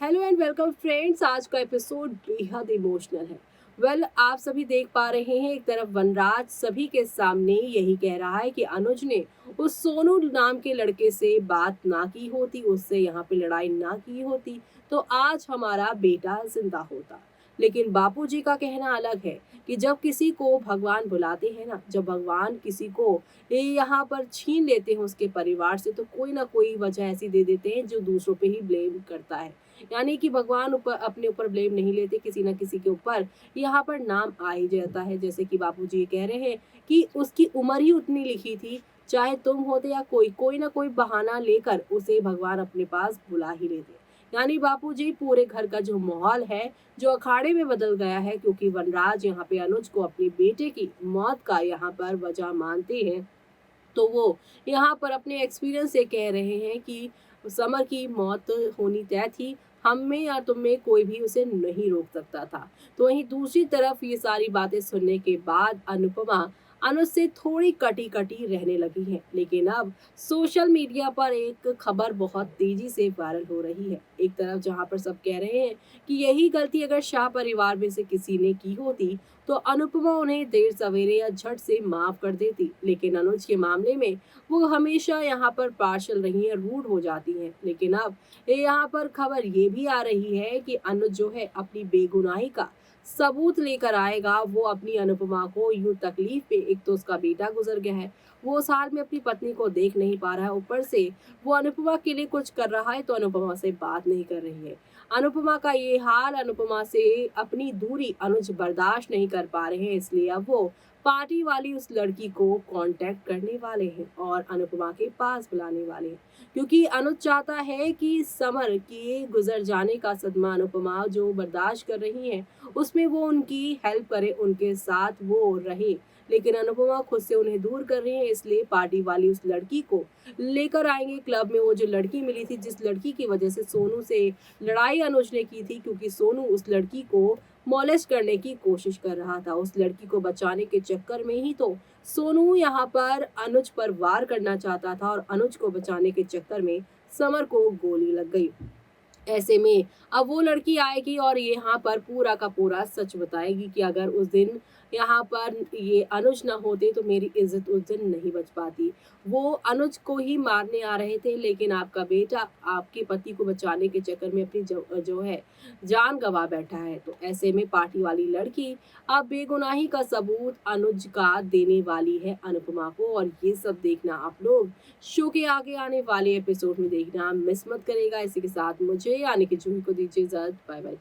Hello and welcome friends. आज का episode बेहद इमोशनल है। आप सभी देख पा रहे हैं, एक तरफ वनराज सभी के सामने यही कह रहा है कि अनुज ने उस सोनू नाम के लड़के से बात ना की होती, उससे यहाँ पे लड़ाई ना की होती तो आज हमारा बेटा जिंदा होता। लेकिन बापूजी का कहना अलग है कि जब किसी को भगवान बुलाते हैं ना, जब भगवान किसी को ये यहाँ पर छीन लेते हैं उसके परिवार से, तो कोई ना कोई वजह ऐसी दे देते हैं जो दूसरों पे ही ब्लेम करता है। यानी कि भगवान ऊपर अपने ऊपर ब्लेम नहीं लेते, किसी ना किसी के ऊपर यहाँ पर नाम आ ही जाता है। जैसे कि बापूजी ये कह रहे हैं कि उसकी उम्र ही उतनी लिखी थी, चाहे तुम होते या कोई ना कोई बहाना लेकर उसे भगवान अपने पास बुला ही लेते। यानी बापूजी पूरे घर का जो माहौल है जो अखाड़े में बदल गया है, क्योंकि वनराज यहाँ पे अनुज को अपने बेटे की मौत का यहाँ पर वजह मानते हैं। तो वो यहाँ पर अपने एक्सपीरियंस से कह रहे हैं कि समर की मौत होनी तय थी, हम में या तुम में कोई भी उसे नहीं रोक सकता था। तो वहीं दूसरी तरफ ये सारी बातें सुनने के बाद अनुपमा अनुज से थोड़ी कटी कटी रहने लगी है। लेकिन अब सोशल मीडिया पर एक खबर बहुत तेजी से वायरल हो रही है। एक तरफ जहां पर सब कह रहे हैं कि यही गलती अगर शाह परिवार में से किसी ने की होती तो अनुपमा उन्हें देर सवेरे या झट से माफ कर देती, लेकिन अनुज के मामले में वो हमेशा यहाँ पर पार्शल रही है, रूड हो जाती है। लेकिन अब यहाँ पर खबर ये भी आ रही है कि अनुज जो है अपनी बेगुनाही का सबूत लेकर आएगा। वो अपनी अनुपमा को यूं तकलीफ पे, एक तो उसका बेटा गुजर गया है, वो उस हाल में अपनी पत्नी को देख नहीं पा रहा है, ऊपर से वो अनुपमा के लिए कुछ कर रहा है तो अनुपमा से बात नहीं कर रही है। अनुपमा का ये हाल, अनुपमा से अपनी दूरी अनुज बर्दाश्त नहीं कर पा रहे हैं, इसलिए अब वो पार्टी वाली उस लड़की को कांटेक्ट करने वाले हैं और अनुपमा के पास बुलाने वाले हैं, क्योंकि अनुज चाहता है कि समर के गुजर जाने का सदमा अनुपमा जो बर्दाश्त कर रही है उसमें वो उनकी हेल्प करे, उनके साथ वो रहे। लेकिन अनुपमा खुद से उन्हें दूर कर रही है, इसलिए पार्टी वाली उस लड़की को लेकर आएंगे क्लब में। वो जो लड़की मिली थी, जिस लड़की की वजह से सोनू से लड़ाई अनुज ने की थी, क्योंकि सोनू उस लड़की को मॉलेस्ट करने की कोशिश कर रहा था, उस लड़की को बचाने के चक्कर में ही तो सोनू यहाँ पर अनुज पर वार करना चाहता था और अनुज को बचाने के चक्कर में समर को गोली लग गई। ऐसे में अब वो लड़की आएगी और यहाँ पर पूरा का पूरा सच बताएगी कि अगर उस दिन यहाँ पर ये अनुज ना होते तो मेरी इज्जत उस दिन नहीं बच पाती। वो अनुज को ही मारने आ रहे थे, लेकिन आपका बेटा आपके पति को बचाने के चक्कर में अपनी जो है जान गंवा बैठा है। तो ऐसे में पार्टी वाली लड़की अब बेगुनाही का सबूत अनुज का देने वाली है अनुपमा को, और ये सब देखना आप लोग शो के आगे आने वाले एपिसोड में देखना मिस मत करेगा। इसी के साथ मुझे यानी कि जूही को दीजिए इजाजत। Bye bye.